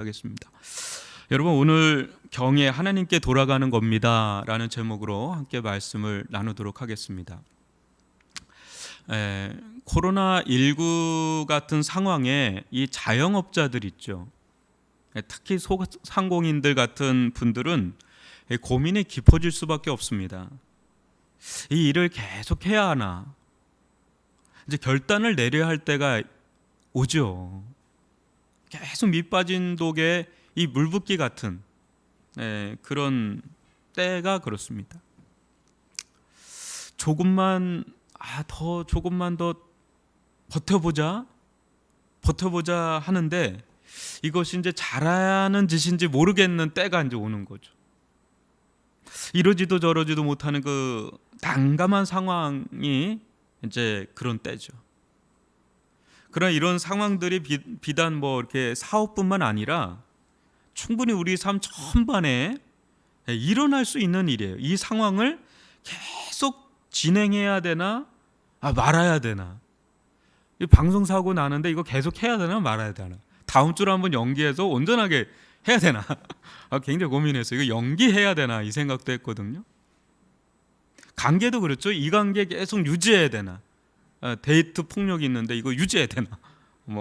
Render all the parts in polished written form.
하겠습니다. 여러분, 오늘 경에 하나님께 돌아가는 겁니다 라는 제목으로 함께 말씀을 나누도록 하겠습니다. 코로나19 같은 상황에 이 자영업자들 있죠. 특히 소상공인들 같은 분들은 고민이 깊어질 수밖에 없습니다. 이 일을 계속 해야 하나, 이제 결단을 내려야 할 때가 오죠. 계속 밑빠진 독에 이 물붓기 같은 그런 때가 그렇습니다. 조금만 더 버텨보자 하는데 이것이 이제 잘하는 짓인지 모르겠는 때가 이제 오는 거죠. 이러지도 저러지도 못하는 그 난감한 상황이 이제 그런 때죠. 그러나 이런 상황들이 비단 이렇게 사업뿐만 아니라 충분히 우리 삶 전반에 일어날 수 있는 일이에요. 이 상황을 계속 진행해야 되나 말아야 되나. 이 방송 사고 나는데 이거 계속 해야 되나 말아야 되나. 다음 주로 한번 연기해서 온전하게 해야 되나. 굉장히 고민했어요. 이거 연기해야 되나 이 생각도 했거든요. 관계도 그렇죠. 이 관계 계속 유지해야 되나. 데이트 폭력이 있는데 이거 유지해야 되나.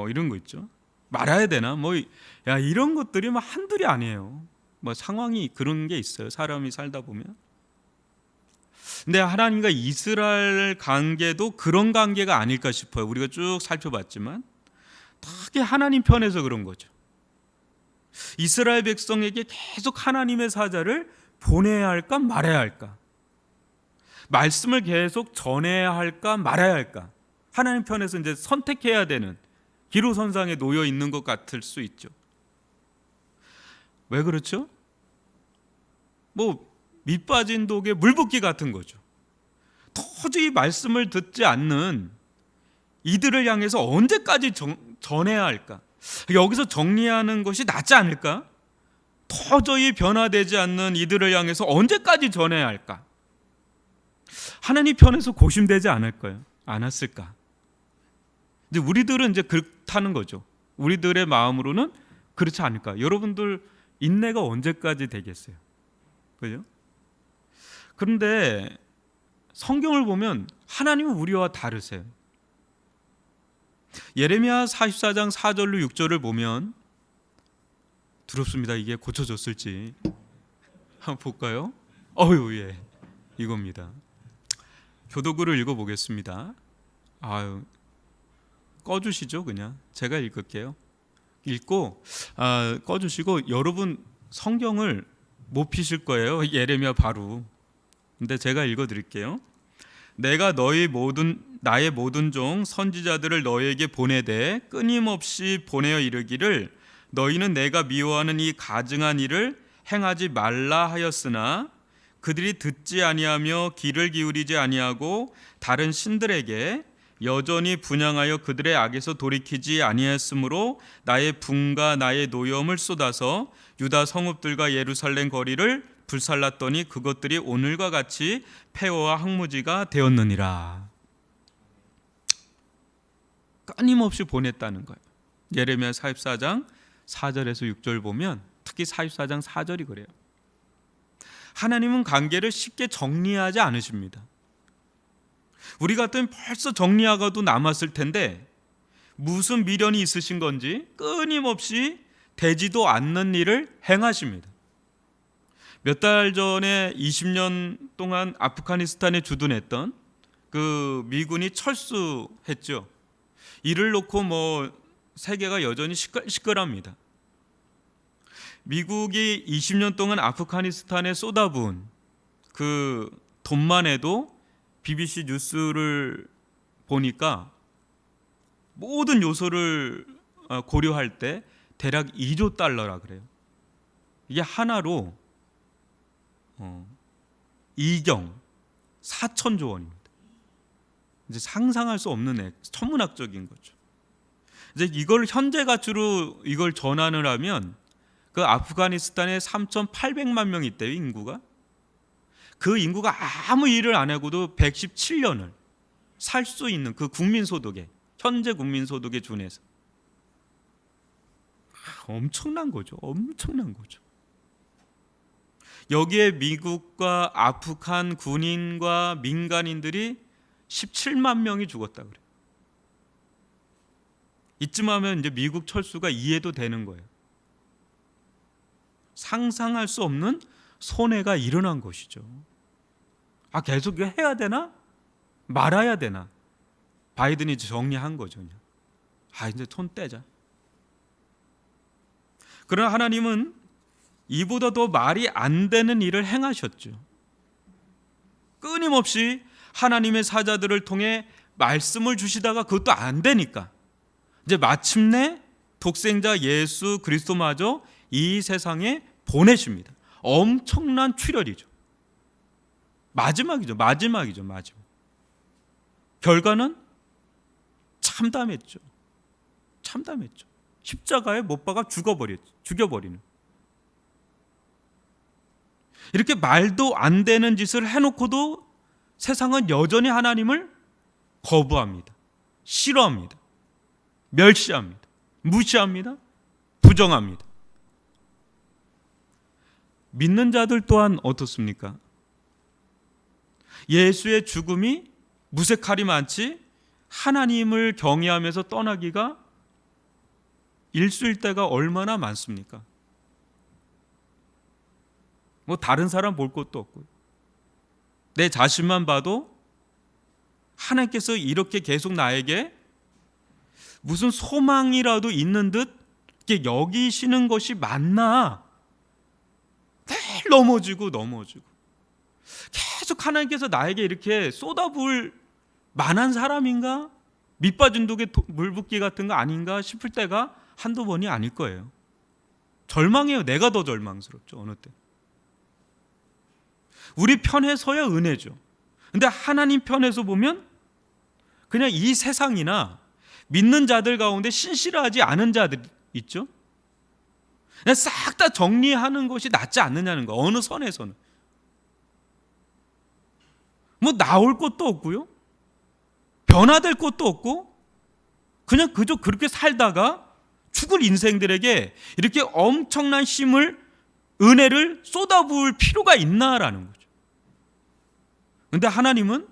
이런 거 있죠. 말아야 되나. 이런 것들이 한둘이 아니에요. 상황이 그런 게 있어요. 사람이 살다 보면. 근데 하나님과 이스라엘 관계도 그런 관계가 아닐까 싶어요. 우리가 쭉 살펴봤지만 특히 하나님 편에서 그런 거죠. 이스라엘 백성에게 계속 하나님의 사자를 보내야 할까 말아야 할까? 말씀을 계속 전해야 할까 말아야 할까? 하나님 편에서 이제 선택해야 되는 기로선상에 놓여 있는 것 같을 수 있죠. 왜 그렇죠? 밑빠진 독에 물붓기 같은 거죠. 도저히 말씀을 듣지 않는 이들을 향해서 언제까지 전해야 할까? 여기서 정리하는 것이 낫지 않을까? 도저히 변화되지 않는 이들을 향해서 언제까지 전해야 할까? 하나님 편에서 고심되지 않을까요? 않았을까? 이제 우리들은 이제 그렇다는 거죠. 우리들의 마음으로는 그렇지 않을까? 여러분들 인내가 언제까지 되겠어요? 그죠? 그런데 성경을 보면 하나님은 우리와 다르세요. 예레미야 44장 4절로 6절을 보면 두렵습니다. 이게 고쳐졌을지 한번 볼까요? 예, 이겁니다. 교도구를 읽어보겠습니다. 꺼주시죠. 그냥 제가 읽을게요. 읽고 꺼주시고 여러분 성경을 못 피실 거예요. 예레미야 바로. 근데 제가 읽어드릴게요. 내가 나의 모든 종 선지자들을 너에게 보내되 끊임없이 보내어 이르기를 너희는 내가 미워하는 이 가증한 일을 행하지 말라 하였으나 그들이 듣지 아니하며 귀를 기울이지 아니하고 다른 신들에게 여전히 분향하여 그들의 악에서 돌이키지 아니하였으므로 나의 분과 나의 노염을 쏟아서 유다 성읍들과 예루살렘 거리를 불살랐더니 그것들이 오늘과 같이 폐허와 황무지가 되었느니라. 끊임없이 보냈다는 거예요. 예레미야 44장 4절에서 6절 보면 특히 44장 4절이 그래요. 하나님은 관계를 쉽게 정리하지 않으십니다. 우리 같으면 벌써 정리하고도 남았을 텐데 무슨 미련이 있으신 건지 끊임없이 되지도 않는 일을 행하십니다. 몇 달 전에 20년 동안 아프가니스탄에 주둔했던 그 미군이 철수했죠. 이를 놓고 세계가 여전히 시끌합니다. 미국이 20년 동안 아프가니스탄에 쏟아부은 그 돈만 해도 BBC 뉴스를 보니까 모든 요소를 고려할 때 대략 2조 달러라 그래요. 이게 하나로 2경 4천조 원입니다. 이제 상상할 수 없는 천문학적인 거죠. 이제 이걸 현재 가치로 이걸 전환을 하면 그 아프가니스탄에 3,800만 명이 있대요, 인구가. 그 인구가 아무 일을 안 하고도 117년을 살 수 있는 그 국민소득에, 현재 국민소득에 준해서 엄청난 거죠. 엄청난 거죠. 여기에 미국과 아프간 군인과 민간인들이 17만 명이 죽었다 그래요. 이쯤 하면 이제 미국 철수가 이해도 되는 거예요. 상상할 수 없는 손해가 일어난 것이죠. 계속 해야 되나? 말아야 되나? 바이든이 정리한 거죠. 그냥. 이제 손 떼자. 그러나 하나님은 이보다 더 말이 안 되는 일을 행하셨죠. 끊임없이 하나님의 사자들을 통해 말씀을 주시다가 그것도 안 되니까 이제 마침내 독생자 예수 그리스도마저 이 세상에 보내십니다. 엄청난 출혈이죠. 마지막이죠. 결과는 참담했죠. 십자가에 못 박아 죽여버리는. 이렇게 말도 안 되는 짓을 해놓고도 세상은 여전히 하나님을 거부합니다. 싫어합니다. 멸시합니다. 무시합니다. 부정합니다. 믿는 자들 또한 어떻습니까? 예수의 죽음이 무색할이 많지 하나님을 경외하면서 떠나기가 일수일 때가 얼마나 많습니까? 다른 사람 볼 것도 없고요. 내 자신만 봐도 하나님께서 이렇게 계속 나에게 무슨 소망이라도 있는 듯 이렇게 여기시는 것이 맞나? 늘 넘어지고 계속 하나님께서 나에게 이렇게 쏟아부을 만한 사람인가? 밑빠진 독에 물 붓기 같은 거 아닌가 싶을 때가 한두 번이 아닐 거예요. 절망해요. 내가 더 절망스럽죠. 어느 때. 우리 편에 서야 은혜죠. 근데 하나님 편에서 보면 그냥 이 세상이나 믿는 자들 가운데 신실하지 않은 자들 있죠. 그냥 싹 다 정리하는 것이 낫지 않느냐는 거. 어느 선에서는. 나올 것도 없고요. 변화될 것도 없고 그냥 그저 그렇게 살다가 죽을 인생들에게 이렇게 엄청난 힘을 은혜를 쏟아부을 필요가 있나라는 거죠. 그런데 하나님은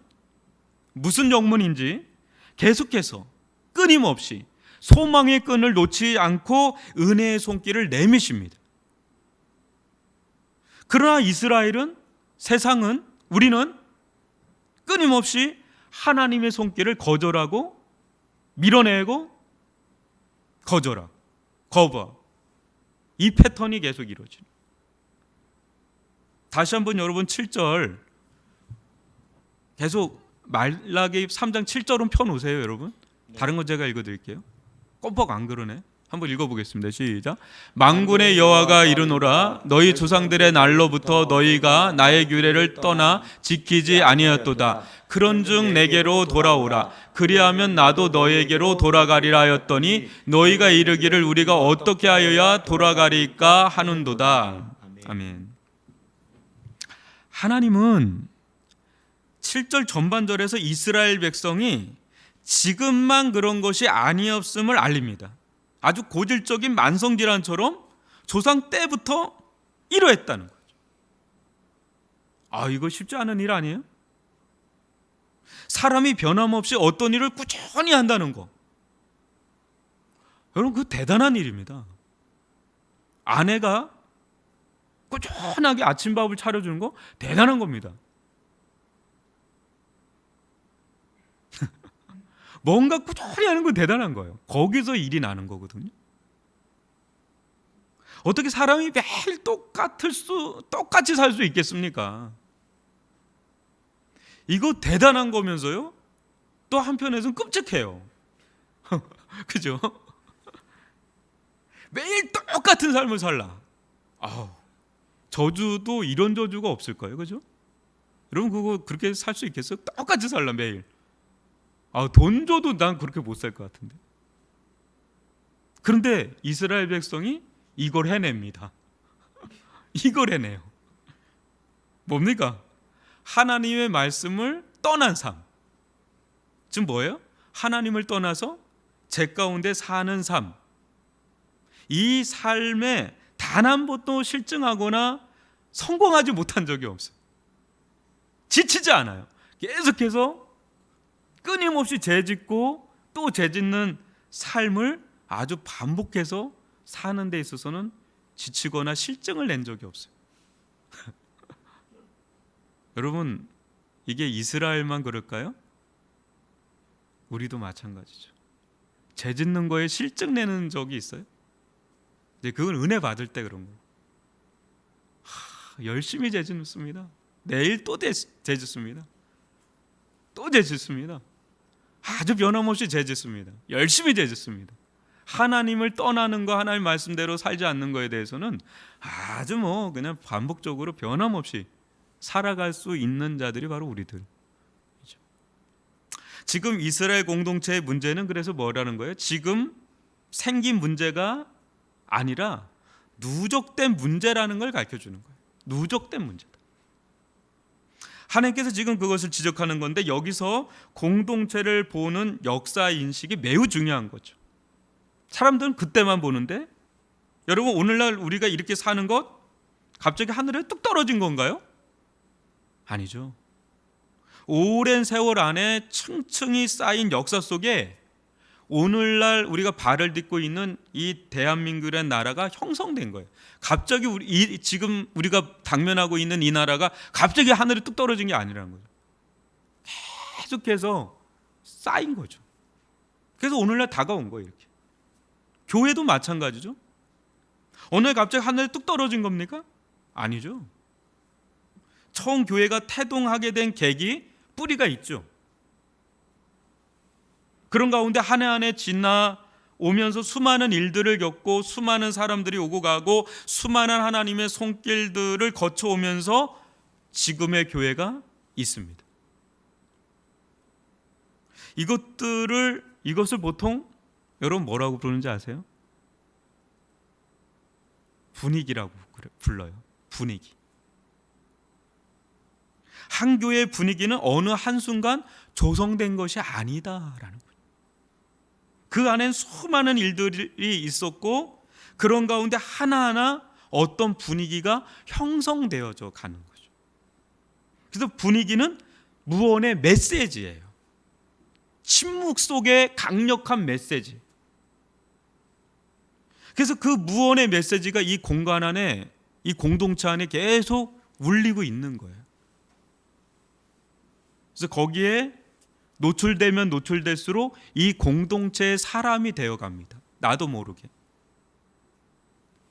무슨 영문인지 계속해서 끊임없이 소망의 끈을 놓지 않고 은혜의 손길을 내미십니다. 그러나 이스라엘은, 세상은, 우리는 끊임없이 하나님의 손길을 거절하고 밀어내고 거절하고 거부하고 이 패턴이 계속 이루어지는. 다시 한번 여러분 7절 계속 말라기 3장 7절은 펴놓으세요. 여러분 다른 거 제가 읽어드릴게요. 꼼뻑 안 그러네. 한번 읽어보겠습니다. 시작. 만군의 여호와가 이르노라 너희 조상들의 날로부터 너희가 나의 규례를 떠나 지키지 아니하였도다. 그런즉 내게로 돌아오라. 그리하면 나도 너희에게로 돌아가리라 하였더니 너희가 이르기를 우리가 어떻게 하여야 돌아가리까 하는도다. 아멘. 하나님은 7절 전반절에서 이스라엘 백성이 지금만 그런 것이 아니었음을 알립니다. 아주 고질적인 만성질환처럼 조상 때부터 이러했다는 거죠. 이거 쉽지 않은 일 아니에요? 사람이 변함없이 어떤 일을 꾸준히 한다는 거. 여러분 그거 대단한 일입니다. 아내가 꾸준하게 아침밥을 차려주는 거 대단한 겁니다. 뭔가 꾸준히 하는 건 대단한 거예요. 거기서 일이 나는 거거든요. 어떻게 사람이 매일 똑같이 살 수 있겠습니까? 이거 대단한 거면서요. 또 한편에서는 끔찍해요. 그죠? 매일 똑같은 삶을 살라. 저주도 이런 저주가 없을까요? 그죠? 여러분 그거 그렇게 살 수 있겠어요? 똑같이 살라 매일. 돈 줘도 난 그렇게 못 살 것 같은데. 그런데 이스라엘 백성이 이걸 해냅니다. 이걸 해내요. 뭡니까? 하나님의 말씀을 떠난 삶. 지금 뭐예요? 하나님을 떠나서 제 가운데 사는 삶. 이 삶에 단 한 번도 실증하거나 성공하지 못한 적이 없어요. 지치지 않아요. 계속해서 끊임없이 죄짓고 또 죄짓는 삶을 아주 반복해서 사는 데 있어서는 지치거나 실증을 낸 적이 없어요. 여러분, 이게 이스라엘만 그럴까요? 우리도 마찬가지죠. 죄짓는 거에 실증 내는 적이 있어요? 이제 그건 은혜 받을 때 그런 거예요. 열심히 죄짓습니다. 내일 또 죄짓습니다. 또 죄짓습니다. 아주 변함없이 죄짓습니다. 열심히 죄짓습니다. 하나님을 떠나는 거, 하나님 말씀대로 살지 않는 거에 대해서는 아주 그냥 반복적으로 변함없이 살아갈 수 있는 자들이 바로 우리들. 지금 이스라엘 공동체의 문제는 그래서 뭐라는 거예요? 지금 생긴 문제가 아니라 누적된 문제라는 걸 가르쳐주는 거예요. 누적된 문제다. 하나님께서 지금 그것을 지적하는 건데, 여기서 공동체를 보는 역사 인식이 매우 중요한 거죠. 사람들은 그때만 보는데, 여러분 오늘날 우리가 이렇게 사는 것 갑자기 하늘에 뚝 떨어진 건가요? 아니죠. 오랜 세월 안에 층층이 쌓인 역사 속에 오늘날 우리가 발을 딛고 있는 이 대한민국이라는 나라가 형성된 거예요. 갑자기 지금 우리가 당면하고 있는 이 나라가 갑자기 하늘에 뚝 떨어진 게 아니라는 거죠. 계속해서 쌓인 거죠. 그래서 오늘날 다가온 거예요. 이렇게. 교회도 마찬가지죠. 어느 날 갑자기 하늘에 뚝 떨어진 겁니까? 아니죠. 처음 교회가 태동하게 된 계기, 뿌리가 있죠. 그런 가운데 한 해 한 해 지나오면서 수많은 일들을 겪고 수많은 사람들이 오고 가고 수많은 하나님의 손길들을 거쳐오면서 지금의 교회가 있습니다. 이것을 보통 여러분 뭐라고 부르는지 아세요? 분위기라고 불러요. 분위기. 한 교회의 분위기는 어느 한순간 조성된 것이 아니다라는 거예요. 그 안엔 수많은 일들이 있었고 그런 가운데 하나하나 어떤 분위기가 형성되어져 가는 거죠. 그래서 분위기는 무언의 메시지예요. 침묵 속의 강력한 메시지. 그래서 그 무언의 메시지가 이 공간 안에, 이 공동체 안에 계속 울리고 있는 거예요. 그래서 거기에 노출되면 노출될수록 이 공동체의 사람이 되어갑니다. 나도 모르게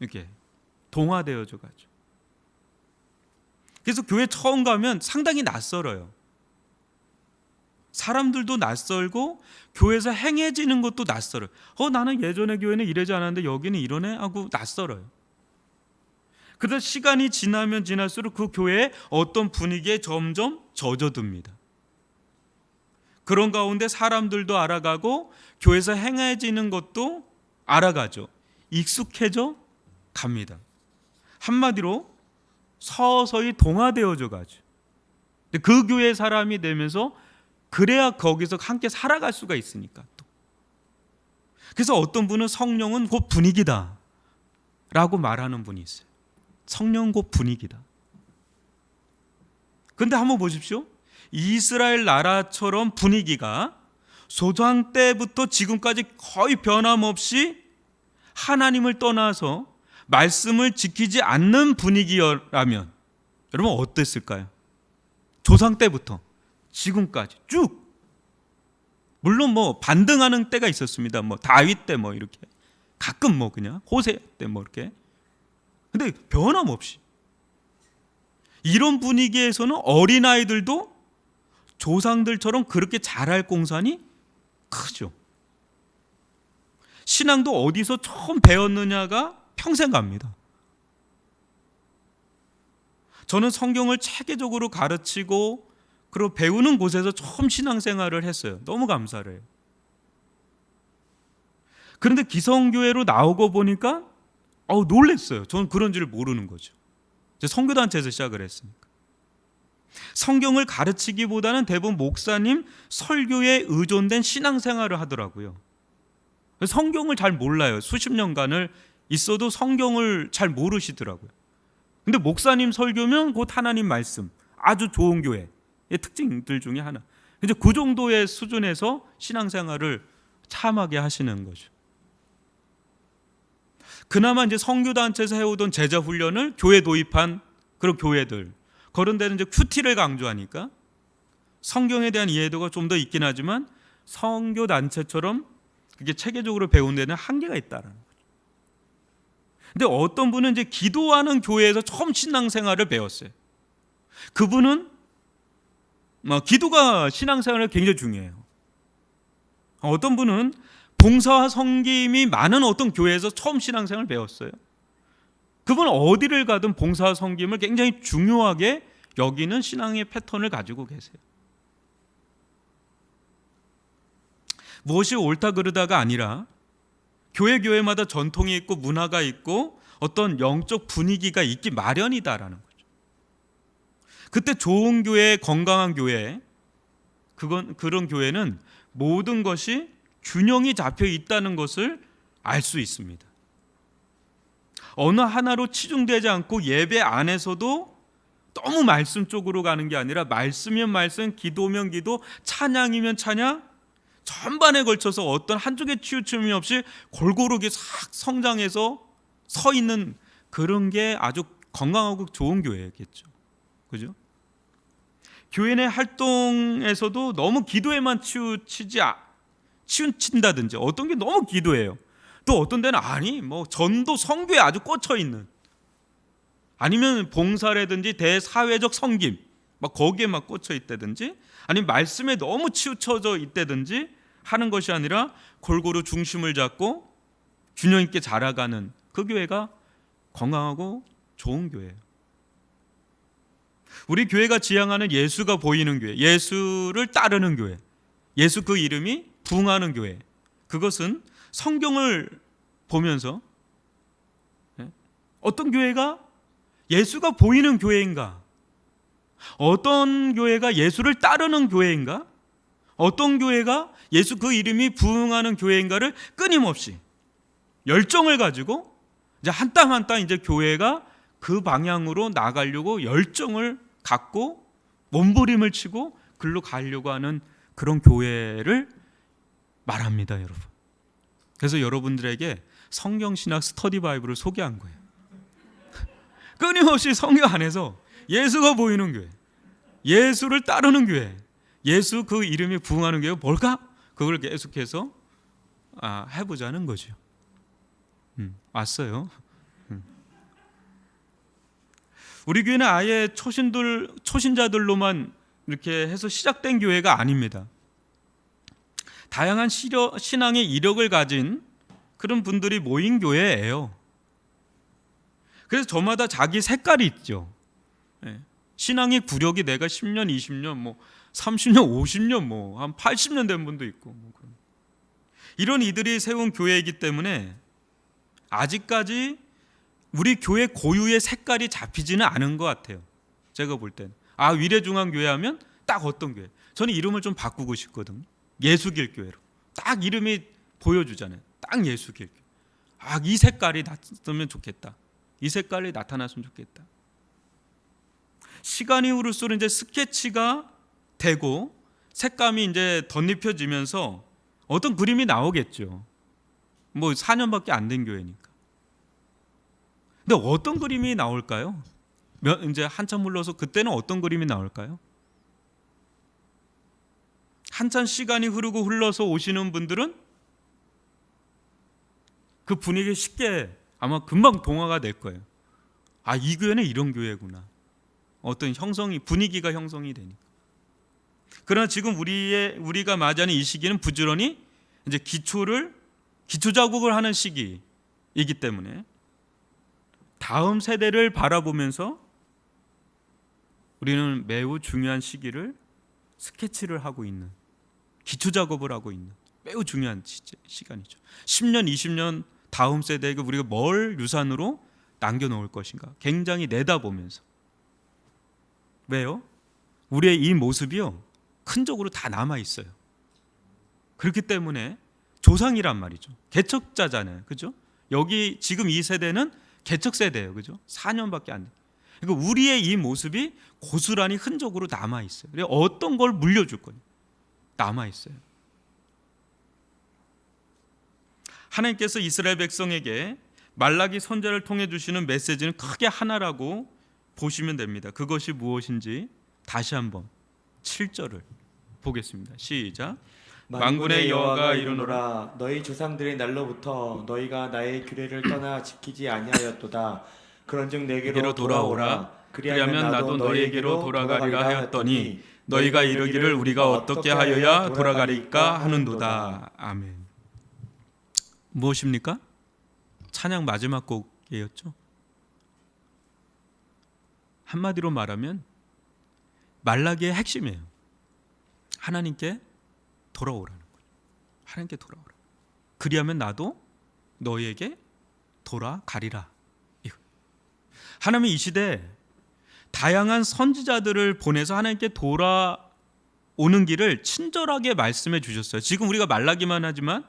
이렇게 동화되어져 가죠. 그래서 교회 처음 가면 상당히 낯설어요. 사람들도 낯설고 교회에서 행해지는 것도 낯설어요. 나는 예전에 교회는 이러지 않았는데 여기는 이러네 하고 낯설어요. 그래서 시간이 지나면 지날수록 그 교회의 어떤 분위기에 점점 젖어듭니다. 그런 가운데 사람들도 알아가고 교회에서 행해지는 것도 알아가죠. 익숙해져 갑니다. 한마디로 서서히 동화되어져 가죠. 그 교회의 사람이 되면서 그래야 거기서 함께 살아갈 수가 있으니까 또. 그래서 어떤 분은 성령은 곧 분위기다 라고 말하는 분이 있어요. 성령은 곧 분위기다. 그런데 한번 보십시오. 이스라엘 나라처럼 분위기가 소장 때부터 지금까지 거의 변함없이 하나님을 떠나서 말씀을 지키지 않는 분위기라면 여러분 어땠을까요? 조상 때부터 지금까지 쭉. 물론 반등하는 때가 있었습니다. 다윗 때 이렇게 가끔 그냥 호세 때 이렇게. 근데 변함없이 이런 분위기에서는 어린아이들도 조상들처럼 그렇게 잘할 공산이 크죠. 신앙도 어디서 처음 배웠느냐가 평생 갑니다. 저는 성경을 체계적으로 가르치고 그리고 배우는 곳에서 처음 신앙생활을 했어요. 너무 감사를 해요. 그런데 기성교회로 나오고 보니까 놀랐어요. 저는 그런 줄 모르는 거죠. 선교단체에서 시작을 했으니까. 성경을 가르치기보다는 대부분 목사님 설교에 의존된 신앙생활을 하더라고요. 성경을 잘 몰라요. 수십 년간을 있어도 성경을 잘 모르시더라고요. 근데 목사님 설교면 곧 하나님 말씀, 아주 좋은 교회의 특징들 중에 하나. 이제 그 정도의 수준에서 신앙생활을 참하게 하시는 거죠. 그나마 이제 선교단체에서 해오던 제자 훈련을 교회 도입한 그런 교회들, 그런 데는 이제 큐티를 강조하니까 성경에 대한 이해도가 좀 더 있긴 하지만 선교단체처럼 그게 체계적으로 배운 데는 한계가 있다라는 거죠. 근데 어떤 분은 이제 기도하는 교회에서 처음 신앙생활을 배웠어요. 그분은 기도가 신앙생활에 굉장히 중요해요. 어떤 분은 봉사와 섬김이 많은 어떤 교회에서 처음 신앙생활을 배웠어요. 그분은 어디를 가든 봉사와 섬김을 굉장히 중요하게 여기는 신앙의 패턴을 가지고 계세요. 무엇이 옳다 그르다가 아니라 교회마다 전통이 있고 문화가 있고 어떤 영적 분위기가 있기 마련이다라는 거죠. 그때 좋은 교회, 건강한 교회, 그런 교회는 모든 것이 균형이 잡혀 있다는 것을 알 수 있습니다. 어느 하나로 치중되지 않고 예배 안에서도 너무 말씀 쪽으로 가는 게 아니라 말씀이면 말씀, 기도면 기도, 찬양이면 찬양, 전반에 걸쳐서 어떤 한쪽에 치우침이 없이 골고루 싹 성장해서 서 있는 그런 게 아주 건강하고 좋은 교회겠죠. 그죠? 교회 내 활동에서도 너무 기도에만 치우친다든지 어떤 게 너무 기도예요. 또 어떤 데는 전도 선교에 아주 꽂혀 있는, 아니면 봉사라든지 대사회적 섬김 거기에 막 꽂혀 있다든지, 아니면 말씀에 너무 치우쳐져 있다든지 하는 것이 아니라 골고루 중심을 잡고 균형 있게 자라가는 그 교회가 건강하고 좋은 교회예요. 우리 교회가 지향하는 예수가 보이는 교회, 예수를 따르는 교회, 예수 그 이름이 부응하는 교회, 그것은 성경을 보면서 어떤 교회가 예수가 보이는 교회인가, 어떤 교회가 예수를 따르는 교회인가, 어떤 교회가 예수 그 이름이 부응하는 교회인가를 끊임없이 열정을 가지고 이제 한 땀 한 땀 이제 교회가 그 방향으로 나가려고 열정을 갖고 몸부림을 치고 글로 가려고 하는 그런 교회를 말합니다, 여러분. 그래서 여러분들에게 성경신학 스터디 바이블을 소개한 거예요. 끊임없이 성경 안에서 예수가 보이는 교회, 예수를 따르는 교회, 예수 그 이름이 부응하는 교회가 뭘까? 그걸 계속해서 해보자는 거죠. 왔어요. 우리 교회는 아예 초신자들로만 이렇게 해서 시작된 교회가 아닙니다. 다양한 신앙의 이력을 가진 그런 분들이 모인 교회예요. 그래서 저마다 자기 색깔이 있죠. 신앙의 구력이 내가 10년, 20년, 30년, 50년, 한 80년 된 분도 있고, 이런 이들이 세운 교회이기 때문에 아직까지 우리 교회 고유의 색깔이 잡히지는 않은 것 같아요. 제가 볼 때는 위례중앙교회 하면 딱 어떤 교회, 저는 이름을 좀 바꾸고 싶거든요. 예수길교회로 딱 이름이 보여주잖아요. 딱 예수길교회. 이 색깔이 났으면 좋겠다, 이 색깔이 나타났으면 좋겠다. 시간이 흐를수록 이제 스케치가 되고 색감이 이제 덧입혀지면서 어떤 그림이 나오겠죠. 4년밖에 안 된 교회니까. 근데 어떤 그림이 나올까요? 이제 한참 흘러서 그때는 어떤 그림이 나올까요? 한참 시간이 흐르고 흘러서 오시는 분들은 그 분위기에 쉽게 아마 금방 동화가 될 거예요. 이 교회는 이런 교회구나. 어떤 분위기가 형성이 되니까. 그러나 지금 우리가 맞이하는 이 시기는 부지런히 이제 기초 작업을 하는 시기이기 때문에 다음 세대를 바라보면서 우리는 매우 중요한 시기를 스케치를 하고 있는, 기초 작업을 하고 있는 매우 중요한 시간이죠. 10년, 20년 다음 세대에게 우리가 뭘 유산으로 남겨놓을 것인가 굉장히 내다보면서. 왜요? 우리의 이 모습이요 큰적으로 다 남아있어요. 그렇기 때문에 조상이란 말이죠. 개척자잖아요. 그죠? 여기 지금 이 세대는 개척 세대예요. 그죠? 4년밖에 안 돼. 그러니까 우리의 이 모습이 고스란히 흔적으로 남아 있어요. 그래서 어떤 걸 물려줄 거냐? 남아 있어요. 하나님께서 이스라엘 백성에게 말라기 선지자를 통해 주시는 메시지는 크게 하나라고 보시면 됩니다. 그것이 무엇인지 다시 한번 7절을 보겠습니다. 시작. 만군의 여호와가 이르노라 너희 조상들의 날로부터 너희가 나의 규례를 떠나 지키지 아니하였도다. 그런즉 내게로 돌아오라. 그리하면 나도 너희에게로 돌아가리라 하였더니 너희가 이르기를 우리가 어떻게 하여야 돌아가리까 하는도다. 아멘. 무엇입니까? 찬양 마지막 곡이었죠. 한마디로 말하면 말라기의 핵심이에요. 하나님께 돌아오라는 거죠. 하나님께 돌아오라. 그리하면 나도 너희에게 돌아가리라. 하나님은 이 시대에 다양한 선지자들을 보내서 하나님께 돌아오는 길을 친절하게 말씀해 주셨어요. 지금 우리가 말라기만 하지만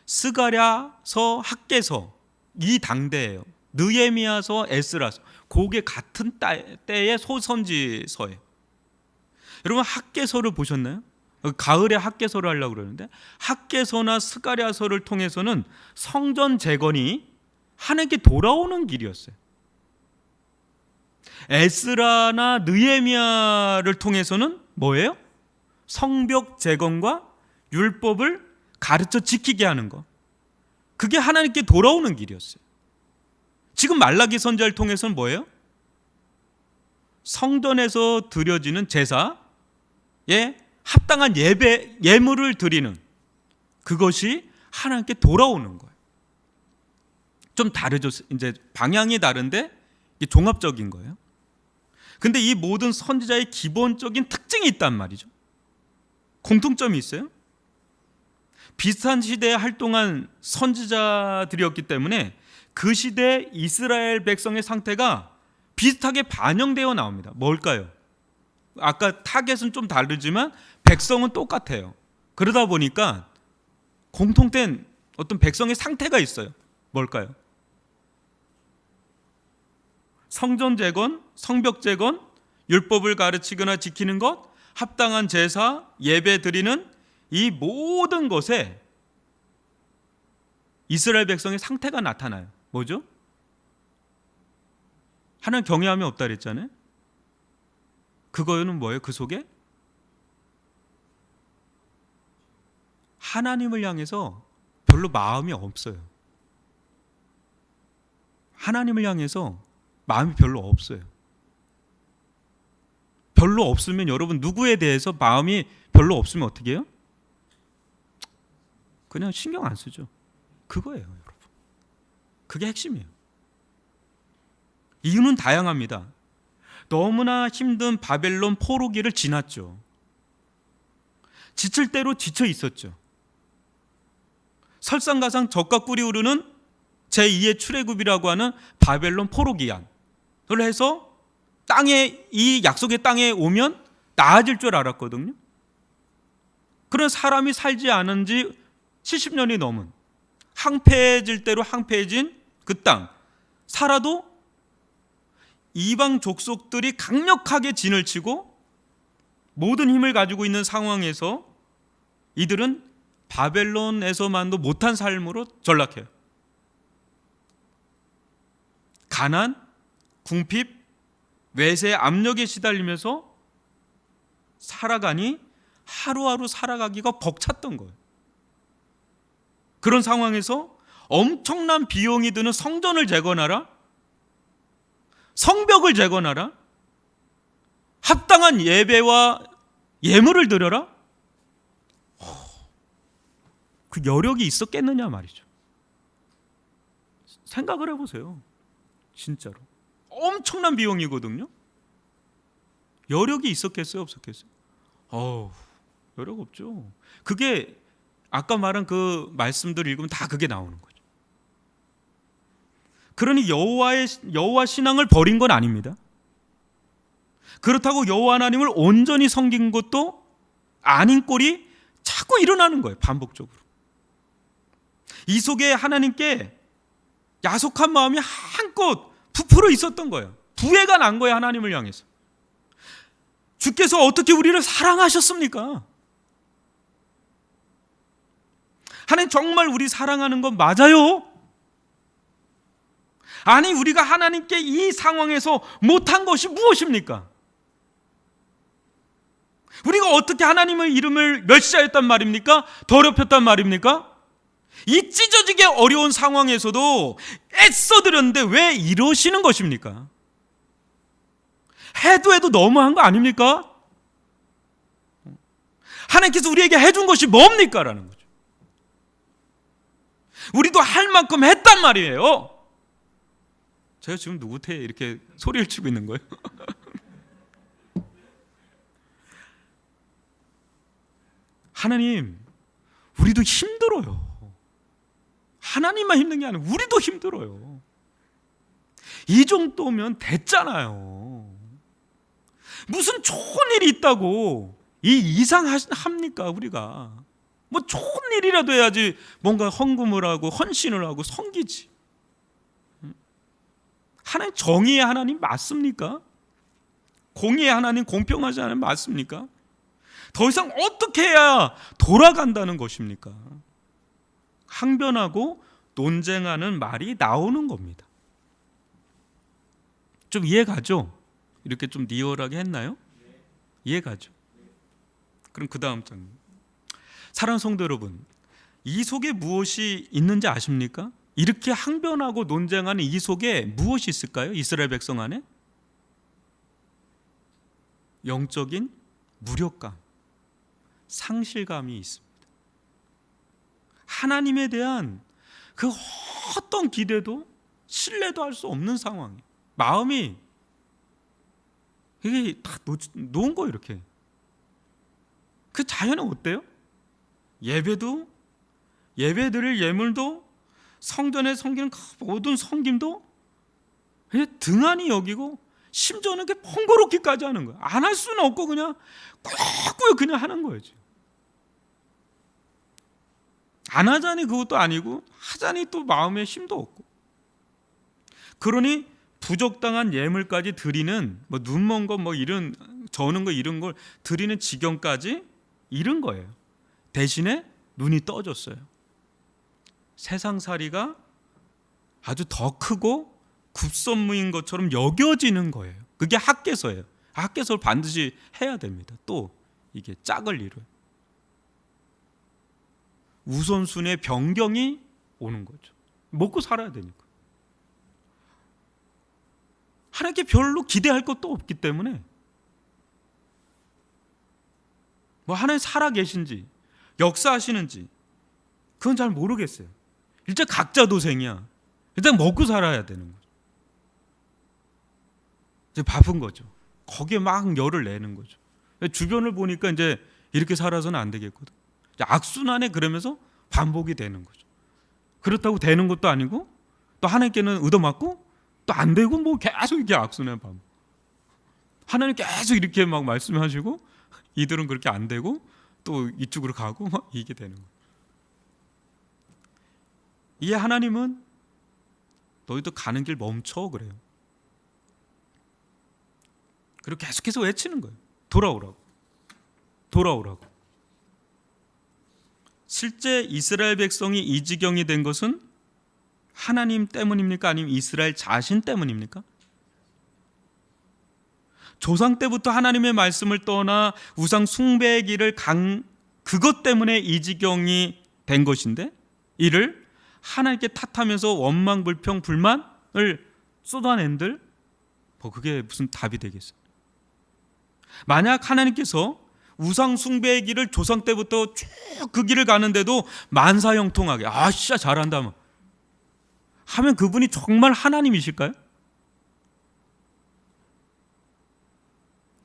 스가랴서, 학개서 이 당대예요. 느헤미야서, 에스라서 그게 같은 때의 소선지서예요. 여러분 학개서를 보셨나요? 가을에 학개서를 하려고 그러는데 학개서나 스가랴서를 통해서는 성전 재건이 하나님께 돌아오는 길이었어요. 에스라나 느헤미야를 통해서는 뭐예요? 성벽 재건과 율법을 가르쳐 지키게 하는 거. 그게 하나님께 돌아오는 길이었어요. 지금 말라기 선지자를 통해서는 뭐예요? 성전에서 드려지는 제사에 합당한 예물을 드리는 그것이 하나님께 돌아오는 거예요. 좀 다르죠. 이제 방향이 다른데 이게 종합적인 거예요. 근데 이 모든 선지자의 기본적인 특징이 있단 말이죠. 공통점이 있어요. 비슷한 시대에 활동한 선지자들이었기 때문에 그 시대 이스라엘 백성의 상태가 비슷하게 반영되어 나옵니다. 뭘까요? 아까 타겟은 좀 다르지만 백성은 똑같아요. 그러다 보니까 공통된 어떤 백성의 상태가 있어요. 뭘까요? 성전 재건, 성벽 재건, 율법을 가르치거나 지키는 것, 합당한 제사, 예배 드리는 이 모든 것에 이스라엘 백성의 상태가 나타나요. 뭐죠? 하나님 경외함이 없다 그랬잖아요. 그거는 뭐예요? 그 속에 하나님을 향해서 별로 마음이 없어요. 하나님을 향해서 마음이 별로 없어요. 별로 없으면 여러분 누구에 대해서 마음이 별로 없으면 어떻게 해요? 그냥 신경 안 쓰죠. 그거예요, 여러분. 그게 핵심이에요. 이유는 다양합니다. 너무나 힘든 바벨론 포로기를 지났죠. 지칠 대로 지쳐 있었죠. 설상가상 젖과 꿀이 흐르는 제2의 출애굽이라고 하는 바벨론 포로기한을 해서 땅에 이 약속의 땅에 오면 나아질 줄 알았거든요. 그런 사람이 살지 않은 지 70년이 넘은 황폐해질 대로 황폐해진 그 땅 살아도 이방 족속들이 강력하게 진을 치고 모든 힘을 가지고 있는 상황에서 이들은 바벨론에서만도 못한 삶으로 전락해요. 가난, 궁핍, 외세의 압력에 시달리면서 살아가니 하루하루 살아가기가 벅찼던 거예요. 그런 상황에서 엄청난 비용이 드는 성전을 재건하라, 성벽을 재건하라, 합당한 예배와 예물을 드려라. 그 여력이 있었겠느냐 말이죠. 생각을 해보세요. 진짜로 엄청난 비용이거든요. 여력이 있었겠어요, 없었겠어요? 여력 없죠. 그게 아까 말한 그 말씀들 읽으면 다 그게 나오는 거죠. 그러니 여호와 신앙을 버린 건 아닙니다. 그렇다고 여호와 하나님을 온전히 섬긴 것도 아닌 꼴이 자꾸 일어나는 거예요. 반복적으로. 이 속에 하나님께 야속한 마음이 한껏 부풀어 있었던 거예요. 부해가 난 거예요. 하나님을 향해서. 주께서 어떻게 우리를 사랑하셨습니까? 하나님 정말 우리 사랑하는 건 맞아요? 아니 우리가 하나님께 이 상황에서 못한 것이 무엇입니까? 우리가 어떻게 하나님의 이름을 멸시하였단 말입니까? 더럽혔단 말입니까? 이 찢어지게 어려운 상황에서도 애써드렸는데 왜 이러시는 것입니까? 해도 너무한 거 아닙니까? 하나님께서 우리에게 해준 것이 뭡니까? 라는 거죠. 우리도 할 만큼 했단 말이에요. 제가 지금 누구한테 이렇게 소리를 치고 있는 거예요? 하나님, 우리도 힘들어요. 하나님만 힘든 게 아니라 우리도 힘들어요. 이 정도면 됐잖아요. 무슨 좋은 일이 있다고 이 이상 합니까 우리가? 뭐 좋은 일이라도 해야지 뭔가 헌금을 하고 헌신을 하고 섬기지. 하나님 정의의 하나님 맞습니까? 공의의 하나님 공평하지 않으면 맞습니까? 더 이상 어떻게 해야 돌아간다는 것입니까? 항변하고 논쟁하는 말이 나오는 겁니다. 좀 이해가죠? 이렇게 좀 리얼하게 했나요? 이해가죠? 그럼 그 다음 장. 사랑하는 성도 여러분, 이 속에 무엇이 있는지 아십니까? 이렇게 항변하고 논쟁하는 이 속에 무엇이 있을까요? 이스라엘 백성 안에? 영적인 무력감, 상실감이 있습니다. 하나님에 대한 그 어떤 기대도 신뢰도 할 수 없는 상황이에요. 마음이 이게 다 놓은 거예요. 이렇게. 그 자연은 어때요? 예배도, 예배드릴 예물도, 성전에 섬기는 모든 섬김도 등한히 여기고, 심지어는 그 번거롭기까지 하는 거예요. 안 할 수는 없고 그냥 꾸역꾸역 그냥 하는 거예요. 안 하자니 그것도 아니고 하자니 또 마음에 힘도 없고. 그러니 부적당한 예물까지 드리는 뭐 눈먼 거 뭐 이런 저는 거 이런 걸 드리는 지경까지 이른 거예요. 대신에 눈이 떠졌어요. 세상살이가 아주 더 크고 굽선무인 것처럼 여겨지는 거예요. 그게 학개서예요. 학개서를 반드시 해야 됩니다. 또 이게 짝을 이뤄요. 우선순위의 변경이 오는 거죠. 먹고 살아야 되니까. 하나님께 별로 기대할 것도 없기 때문에 뭐 하나님 살아 계신지 역사하시는지 그건 잘 모르겠어요. 일단 각자 도생이야. 일단 먹고 살아야 되는 거죠. 이제 바쁜 거죠. 거기에 막 열을 내는 거죠. 주변을 보니까 이제 이렇게 살아서는 안 되겠거든. 악순환에 그러면서 반복이 되는 거죠. 그렇다고 되는 것도 아니고 또 하나님께는 얻어맞고 또 안 되고 뭐 계속 이렇게 악순환 반복. 하나님 계속 이렇게 막 말씀하시고 이들은 그렇게 안 되고 또 이쪽으로 가고 막 이게 되는 거예요. 이 하나님은 너희도 가는 길 멈춰 그래요. 그리고 계속해서 외치는 거예요. 돌아오라고. 돌아오라고. 실제 이스라엘 백성이 이 지경이 된 것은 하나님 때문입니까? 아니면 이스라엘 자신 때문입니까? 조상 때부터 하나님의 말씀을 떠나 우상 숭배의 길을 그것 때문에 이 지경이 된 것인데 이를 하나님께 탓하면서 원망, 불평, 불만을 쏟아낸들 뭐 그게 무슨 답이 되겠어요? 만약 하나님께서 우상 숭배의 길을 조상 때부터 쭉 그 길을 가는데도 만사형통하게 진짜 잘한다 하면 그분이 정말 하나님이실까요?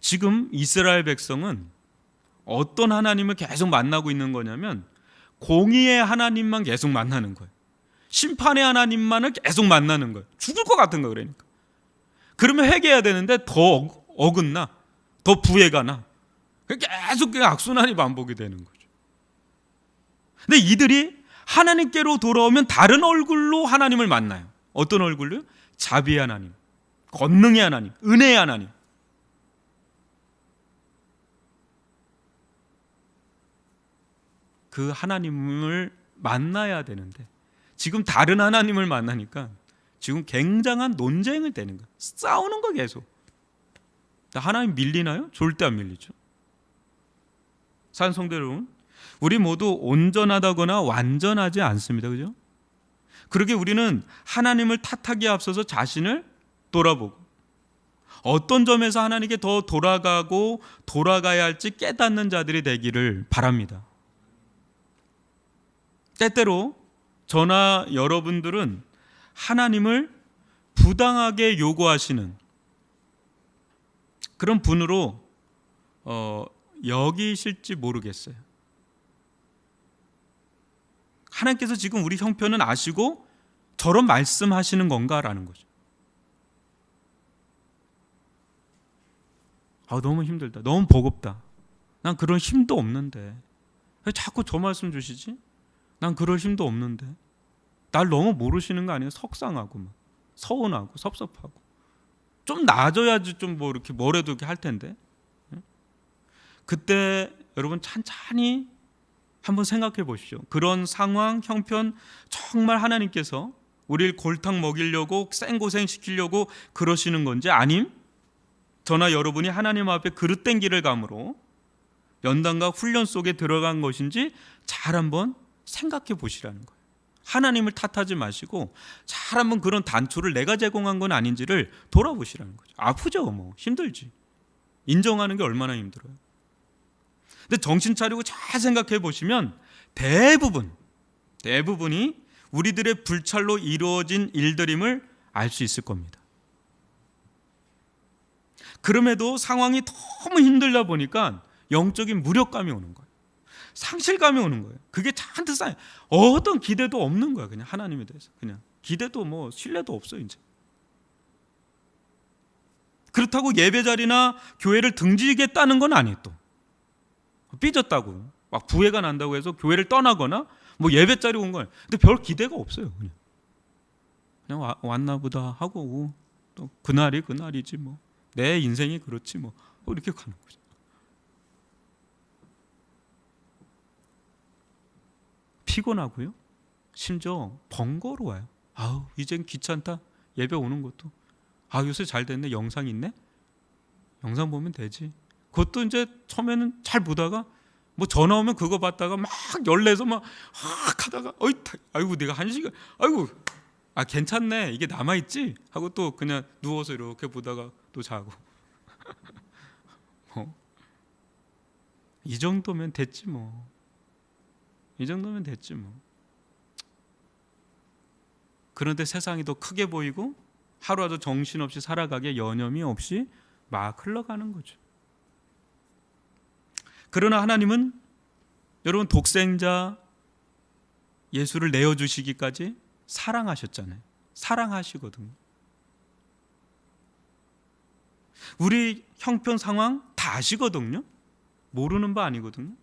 지금 이스라엘 백성은 어떤 하나님을 계속 만나고 있는 거냐면 공의의 하나님만 계속 만나는 거예요. 심판의 하나님만을 계속 만나는 거예요. 죽을 것 같은 거 그러니까. 그러면 회개해야 되는데 더 어긋나, 더 부해가 나. 계속 악순환이 반복이 되는 거죠. 근데 이들이 하나님께로 돌아오면 다른 얼굴로 하나님을 만나요. 어떤 얼굴로요? 자비의 하나님, 권능의 하나님, 은혜의 하나님. 그 하나님을 만나야 되는데 지금 다른 하나님을 만나니까 지금 굉장한 논쟁을 되는 거예요. 싸우는 거 계속. 하나님 밀리나요? 절대 안 밀리죠. 사는 성도 여러분, 우리 모두 온전하다거나 완전하지 않습니다. 그죠? 그러게 우리는 하나님을 탓하기에 앞서서 자신을 돌아보고 어떤 점에서 하나님께 더 돌아가고 돌아가야 할지 깨닫는 자들이 되기를 바랍니다. 때때로 저나 여러분들은 하나님을 부당하게 요구하시는 그런 분으로 여기실지 모르겠어요. 하나님께서 지금 우리 형편은 아시고 저런 말씀하시는 건가라는 거죠. 너무 힘들다. 너무 버겁다. 난 그런 힘도 없는데 왜 자꾸 저 말씀 주시지? 난 그럴 힘도 없는데. 날 너무 모르시는 거 아니에요? 속상하고 막 서운하고 섭섭하고. 좀 나아져야지 좀 뭐 이렇게 뭐래도 이렇게 할 텐데. 그때 여러분 찬찬히 한번 생각해 보십시오. 그런 상황, 형편 정말 하나님께서 우리를 골탕 먹이려고 생고생 시키려고 그러시는 건지, 아님 저나 여러분이 하나님 앞에 그릇된 길을 감으로 연단과 훈련 속에 들어간 것인지 잘 한번 생각해 보시라는 거예요. 하나님을 탓하지 마시고 잘 한번 그런 단초를 내가 제공한 건 아닌지를 돌아보시라는 거죠. 아프죠, 뭐 힘들지. 인정하는 게 얼마나 힘들어요. 근데 정신 차리고 잘 생각해 보시면 대부분이 우리들의 불찰로 이루어진 일들임을 알 수 있을 겁니다. 그럼에도 상황이 너무 힘들다 보니까 영적인 무력감이 오는 거예요. 상실감이 오는 거예요. 그게 잔뜩 쌓여. 어떤 기대도 없는 거예요. 그냥 하나님에 대해서. 그냥 기대도 뭐 신뢰도 없어요, 이제. 그렇다고 예배 자리나 교회를 등지겠다는 건 아니에요, 또. 삐졌다고 막 부해가 난다고 해서 교회를 떠나거나 뭐 예배 자리 온 거예요. 근데 별 기대가 없어요. 그냥 왔나 보다 하고 또 그날이 그날이지 뭐. 내 인생이 그렇지 뭐. 이렇게 가는 거죠. 피곤하고요. 심지어 번거로워요. 이젠 귀찮다. 예배 오는 것도. 요새 잘 됐네. 영상 있네. 영상 보면 되지. 그것도 이제 처음에는 잘 보다가 뭐 전화 오면 그거 받다가 막 열내서 막 하다가 아이고 내가 한 시간 괜찮네. 이게 남아있지? 하고 또 그냥 누워서 이렇게 보다가 또 자고. 이 정도면 됐지 뭐. 이 정도면 됐지 뭐. 그런데 세상이 더 크게 보이고 하루하루 정신없이 살아가기에 여념이 없이 막 흘러가는 거죠. 그러나 하나님은 여러분 독생자 예수를 내어주시기까지 사랑하셨잖아요. 사랑하시거든요. 우리 형편 상황 다 아시거든요. 모르는 바 아니거든요.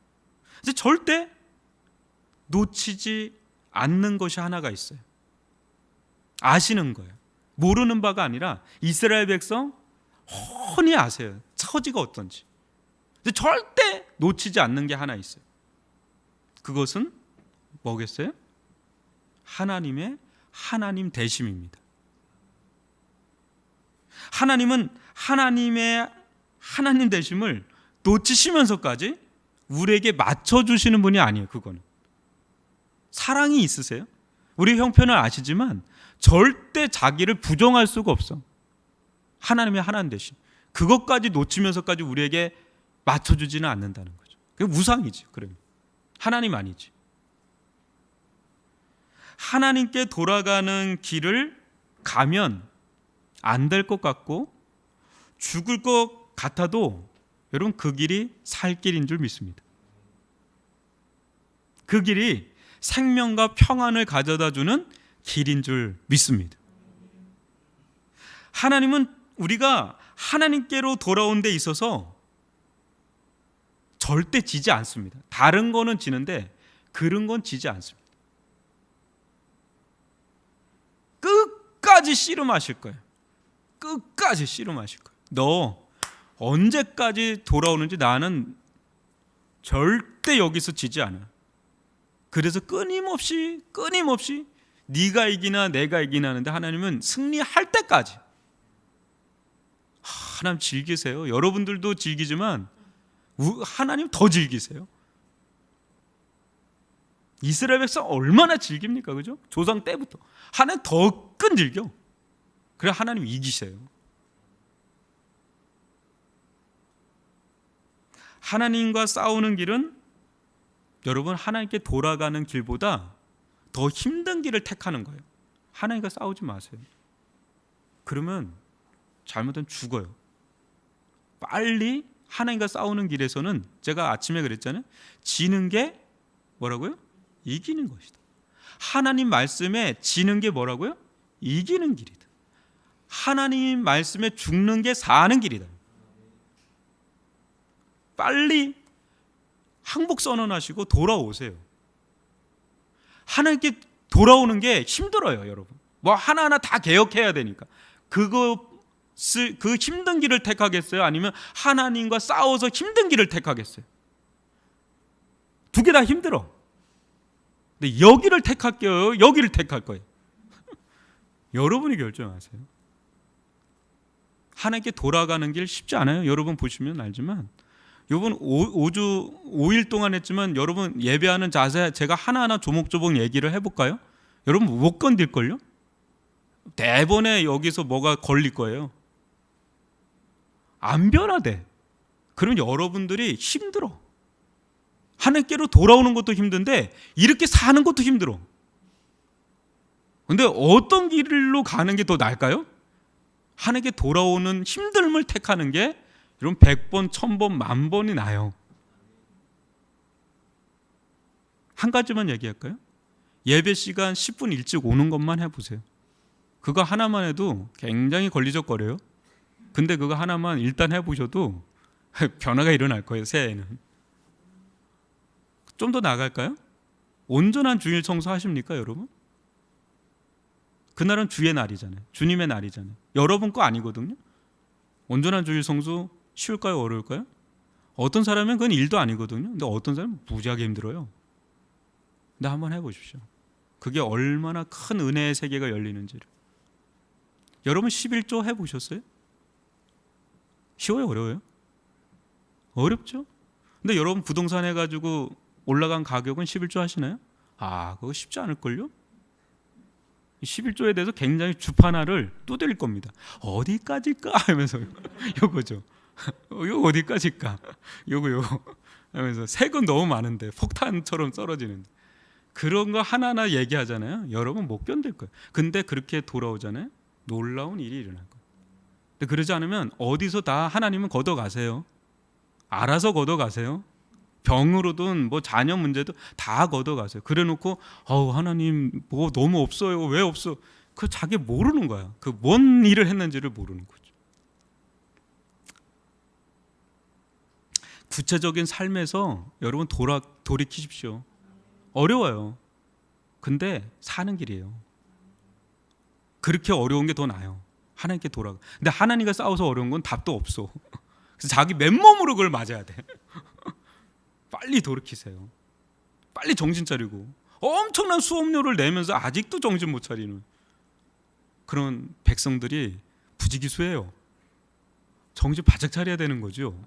근데 절대 놓치지 않는 것이 하나가 있어요. 아시는 거예요. 모르는 바가 아니라 이스라엘 백성 훤히 아세요. 처지가 어떤지. 근데 절대 놓치지 않는 게 하나 있어요. 그것은 뭐겠어요? 하나님의 하나님 되심입니다. 하나님은 하나님의 하나님 되심을 놓치시면서까지 우리에게 맞춰주시는 분이 아니에요. 그거는 사랑이 있으세요. 우리 형편을 아시지만 절대 자기를 부정할 수가 없어. 하나님의 하나님 되심, 그것까지 놓치면서까지 우리에게 맞춰주지는 않는다는 거죠. 그게 우상이지. 그러면 하나님 아니지. 하나님께 돌아가는 길을 가면 안 될 것 같고 죽을 것 같아도 여러분 그 길이 살 길인 줄 믿습니다. 그 길이 생명과 평안을 가져다주는 길인 줄 믿습니다. 하나님은 우리가 하나님께로 돌아온 데 있어서 절대 지지 않습니다. 다른 거는 지는데 그런 건 지지 않습니다. 끝까지 씨름하실 거예요. 끝까지 씨름하실 거예요. 너 언제까지 돌아오는지 나는 절대 여기서 지지 않아. 그래서 끊임없이 네가 이기나 내가 이기나 하는데 하나님은 승리할 때까지. 하나님 즐기세요. 여러분들도 즐기지만 하나님 더 즐기세요. 이스라엘 백성 얼마나 즐깁니까? 그죠? 조상 때부터 하나님 더 끈질겨. 그래 하나님 이기세요. 하나님과 싸우는 길은 여러분 하나님께 돌아가는 길보다 더 힘든 길을 택하는 거예요. 하나님과 싸우지 마세요. 그러면 잘못하면 죽어요. 빨리 하나님과 싸우는 길에서는 제가 아침에 그랬잖아요. 지는 게 뭐라고요? 이기는 것이다. 하나님 말씀에 지는 게 뭐라고요? 이기는 길이다. 하나님 말씀에 죽는 게 사는 길이다. 빨리 항복 선언하시고 돌아오세요. 하나님께 돌아오는 게 힘들어요, 여러분. 뭐 하나하나 다 개혁해야 되니까. 그 힘든 길을 택하겠어요? 아니면 하나님과 싸워서 힘든 길을 택하겠어요? 두 개 다 힘들어. 근데 여기를 택할게요? 여기를 택할 거예요? 여러분이 결정하세요. 하나님께 돌아가는 길 쉽지 않아요. 여러분 보시면 알지만 이번 5일 동안 했지만 여러분 예배하는 자세 제가 하나하나 조목조목 얘기를 해볼까요? 여러분 못 건들걸요? 대번에 여기서 뭐가 걸릴 거예요. 안 변화돼. 그럼 여러분들이 힘들어. 하나님께로 돌아오는 것도 힘든데 이렇게 사는 것도 힘들어. 근데 어떤 길로 가는 게 더 나을까요? 하나님께 돌아오는 힘듦을 택하는 게 여러분 100번, 1000번, 10,000번이 나요. 한 가지만 얘기할까요? 예배 시간 10분 일찍 오는 것만 해보세요. 그거 하나만 해도 굉장히 걸리적거려요. 근데 그거 하나만 일단 해보셔도 변화가 일어날 거예요. 새해에는. 좀 더 나갈까요? 온전한 주일 청소 하십니까, 여러분? 그날은 주의 날이잖아요. 주님의 날이잖아요. 여러분 거 아니거든요. 온전한 주일 청소 쉬울까요, 어려울까요? 어떤 사람은 그건 일도 아니거든요. 근데 어떤 사람은 무지하게 힘들어요. 근데 한번 해보십시오. 그게 얼마나 큰 은혜의 세계가 열리는지를. 여러분 11조 해보셨어요? 쉬워요, 어려워요? 어렵죠? 근데 여러분 부동산 해가지고 올라간 가격은 11조 하시나요? 그거 쉽지 않을걸요? 11조에 대해서 굉장히 주파나를 두드릴 겁니다. 어디까지일까? 하면서 요거죠. 이거 어디까지일까? 요거 하면서 색은 너무 많은데 폭탄처럼 떨어지는데 그런 거 하나하나 얘기하잖아요. 여러분 못 견딜 거예요. 근데 그렇게 돌아오잖아요. 놀라운 일이 일어날 거예요. 근데 그러지 않으면 어디서 다 하나님은 걷어가세요. 알아서 걷어가세요. 병으로든 뭐 자녀 문제도 다 걷어가세요. 그래놓고 하나님 뭐 너무 없어요. 왜 없어? 그 자기 모르는 거야. 그 뭔 일을 했는지를 모르는 거죠. 구체적인 삶에서 여러분 돌이키십시오. 어려워요. 근데 사는 길이에요. 그렇게 어려운 게 더 나아요. 하나님께 돌아가. 근데 하나님과 싸워서 어려운 건 답도 없어. 그래서 자기 맨몸으로 그걸 맞아야 돼. 빨리 돌이키세요. 빨리 정신 차리고 엄청난 수업료를 내면서 아직도 정신 못 차리는 그런 백성들이 부지기수해요. 정신 바짝 차려야 되는 거죠.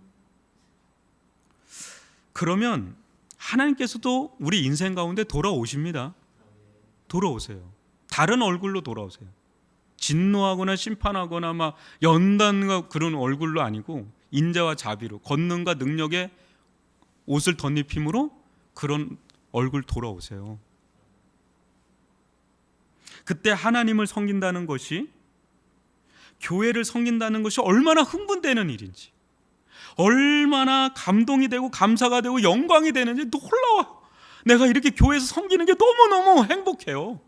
그러면 하나님께서도 우리 인생 가운데 돌아오십니다. 돌아오세요. 다른 얼굴로 돌아오세요. 진노하거나 심판하거나 막 연단과 그런 얼굴로 아니고 인자와 자비로 권능과 능력의 옷을 덧입힘으로 그런 얼굴 돌아오세요. 그때 하나님을 섬긴다는 것이 교회를 섬긴다는 것이 얼마나 흥분되는 일인지 얼마나 감동이 되고 감사가 되고 영광이 되는지 놀라워. 내가 이렇게 교회에서 섬기는 게 너무너무 행복해요.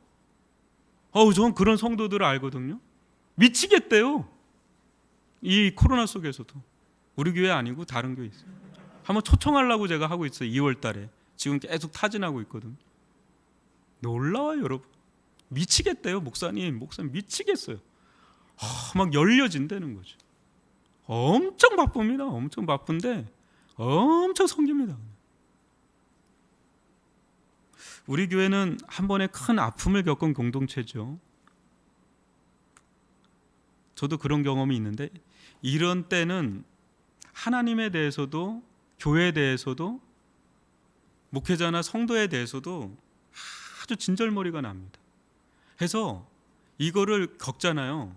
전 그런 성도들을 알거든요. 미치겠대요. 이 코로나 속에서도. 우리 교회 아니고 다른 교회 있어요. 한번 초청하려고 제가 하고 있어요. 2월 달에. 지금 계속 타진하고 있거든요. 놀라워요, 여러분. 미치겠대요. 목사님 미치겠어요. 막 열려진다는 거죠. 엄청 바쁩니다. 엄청 바쁜데 엄청 섬깁니다. 우리 교회는 한 번에 큰 아픔을 겪은 공동체죠. 저도 그런 경험이 있는데, 이런 때는 하나님에 대해서도 교회에 대해서도 목회자나 성도에 대해서도 아주 진절머리가 납니다. 해서 이거를 겪잖아요.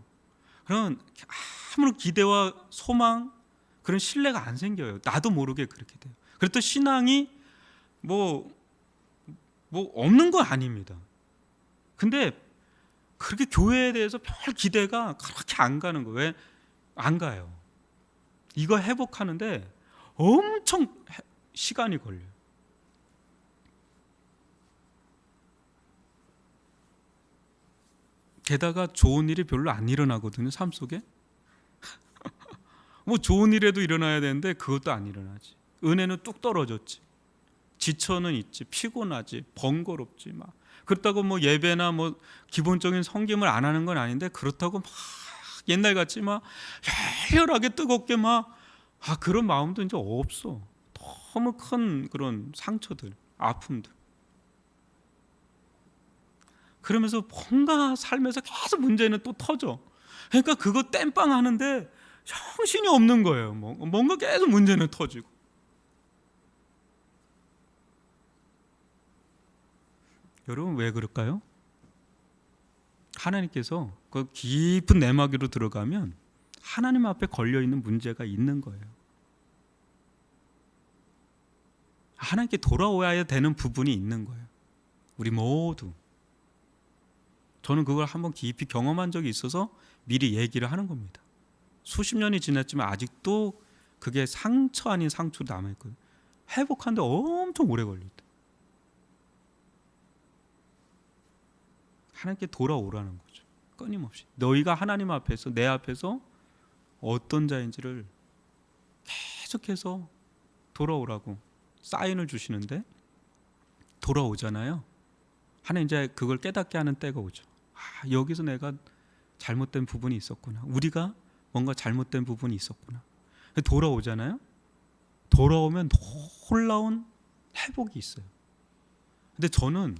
그럼 아무런 기대와 소망, 그런 신뢰가 안 생겨요. 나도 모르게 그렇게 돼요. 그래도 신앙이 뭐 없는 건 아닙니다. 근데 그렇게 교회에 대해서 별 기대가 그렇게 안 가는 거예요. 왜 안 가요? 이거 회복하는데 엄청 시간이 걸려요. 게다가 좋은 일이 별로 안 일어나거든요, 삶 속에. 뭐 좋은 일에도 일어나야 되는데 그것도 안 일어나지. 은혜는 뚝 떨어졌지. 지쳐는 있지, 피곤하지, 번거롭지 막. 그렇다고 뭐 예배나 뭐 기본적인 섬김을 안 하는 건 아닌데, 그렇다고 막 옛날 같이 막 열렬하게 뜨겁게 막 그런 마음도 이제 없어. 너무 큰 그런 상처들, 아픔들. 그러면서 뭔가 삶에서 계속 문제는 또 터져. 그러니까 그거 땜빵 하는데 정신이 없는 거예요. 뭔가 계속 문제는 터지고. 여러분, 왜 그럴까요? 하나님께서 그 깊은 내막으로 들어가면 하나님 앞에 걸려있는 문제가 있는 거예요. 하나님께 돌아와야 되는 부분이 있는 거예요. 우리 모두. 저는 그걸 한번 깊이 경험한 적이 있어서 미리 얘기를 하는 겁니다. 수십 년이 지났지만 아직도 그게 상처 아닌 상처로 남아있거든요. 회복하는데 엄청 오래 걸리다. 하나님께 돌아오라는 거죠. 끊임없이. 너희가 하나님 앞에서, 내 앞에서 어떤 자인지를 계속해서 돌아오라고 사인을 주시는데, 돌아오잖아요. 하나님 이제 그걸 깨닫게 하는 때가 오죠. 여기서 내가 잘못된 부분이 있었구나. 우리가 뭔가 잘못된 부분이 있었구나. 돌아오잖아요. 돌아오면 놀라운 회복이 있어요. 근데 저는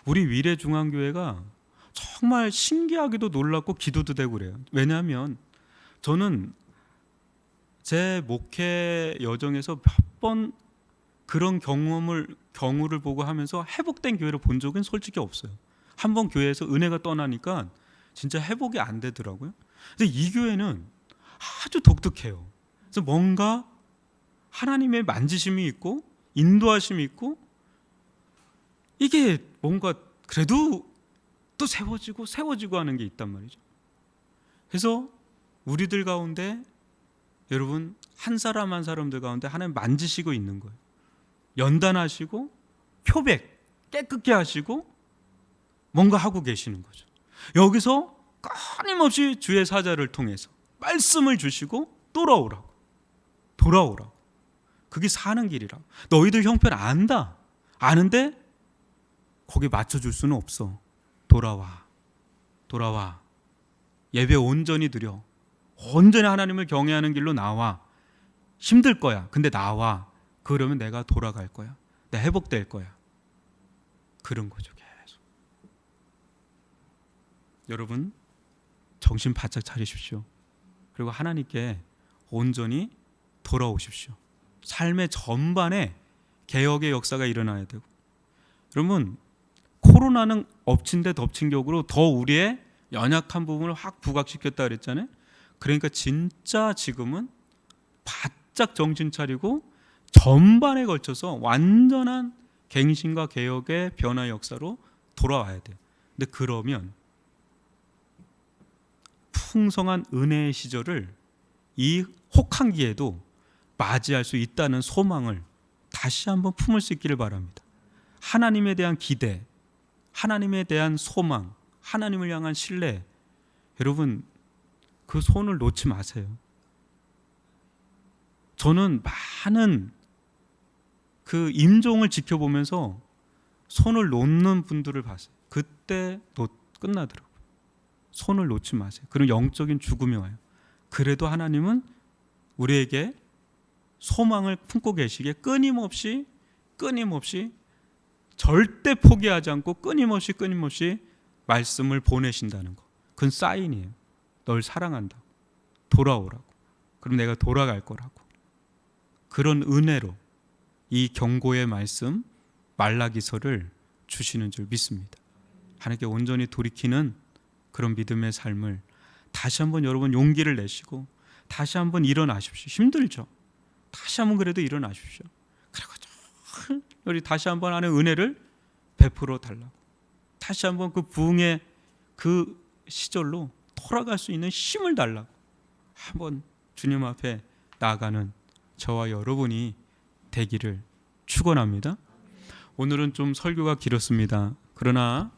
우리 위례중앙교회가 정말 신기하게도 놀랍고 기도도 되고 그래요. 왜냐하면 저는 제 목회 여정에서 몇 번 그런 경우를 보고 하면서 회복된 교회를 본 적은 솔직히 없어요. 한 번 교회에서 은혜가 떠나니까 진짜 회복이 안 되더라고요. 근데 이 교회는 아주 독특해요. 그래서 뭔가 하나님의 만지심이 있고 인도하심이 있고, 이게 뭔가 그래도 또 세워지고 하는 게 있단 말이죠. 그래서 우리들 가운데, 여러분 한 사람 한 사람들 가운데 하나님 만지시고 있는 거예요. 연단하시고 표백 깨끗게 하시고 뭔가 하고 계시는 거죠. 여기서 끊임없이 주의 사자를 통해서 말씀을 주시고 돌아오라고. 그게 사는 길이라고. 너희들 형편 안다. 아는데 거기 맞춰줄 수는 없어. 돌아와. 예배 온전히 드려. 온전히 하나님을 경외하는 길로 나와. 힘들 거야. 근데 나와. 그러면 내가 돌아갈 거야. 내가 회복될 거야. 그런 거죠, 계속. 여러분, 정신 바짝 차리십시오. 그리고 하나님께 온전히 돌아오십시오. 삶의 전반에 개혁의 역사가 일어나야 되고. 여러분, 코로나는 엎친 데 덮친 격으로 더 우리의 연약한 부분을 확 부각시켰다 그랬잖아요. 그러니까 진짜 지금은 바짝 정신 차리고 전반에 걸쳐서 완전한 갱신과 개혁의 변화 역사로 돌아와야 돼요. 근데 그러면 풍성한 은혜의 시절을 이 혹한기에도 맞이할 수 있다는 소망을 다시 한번 품을 수 있기를 바랍니다. 하나님에 대한 기대, 하나님에 대한 소망, 하나님을 향한 신뢰, 여러분 그 손을 놓지 마세요. 저는 많은 그 임종을 지켜보면서 손을 놓는 분들을 봤어요. 그때 끝나더라고요. 손을 놓지 마세요. 그럼 영적인 죽음이 와요. 그래도 하나님은 우리에게 소망을 품고 계시기에 끊임없이 절대 포기하지 않고 끊임없이 말씀을 보내신다는 거. 그건 사인이에요. 널 사랑한다고. 돌아오라고. 그럼 내가 돌아갈 거라고. 그런 은혜로 이 경고의 말씀 말라기서를 주시는 줄 믿습니다. 하나님께 온전히 돌이키는 그런 믿음의 삶을 다시 한번 여러분 용기를 내시고 다시 한번 일어나십시오. 힘들죠. 다시 한번 그래도 일어나십시오. 그리고 우리 다시 한번 하는 은혜를 베풀어 달라고. 다시 한번 그 부흥의 그 시절로 돌아갈 수 있는 힘을 달라고. 한번 주님 앞에 나아가는 저와 여러분이 되기를 축원합니다. 오늘은 좀 설교가 길었습니다. 그러나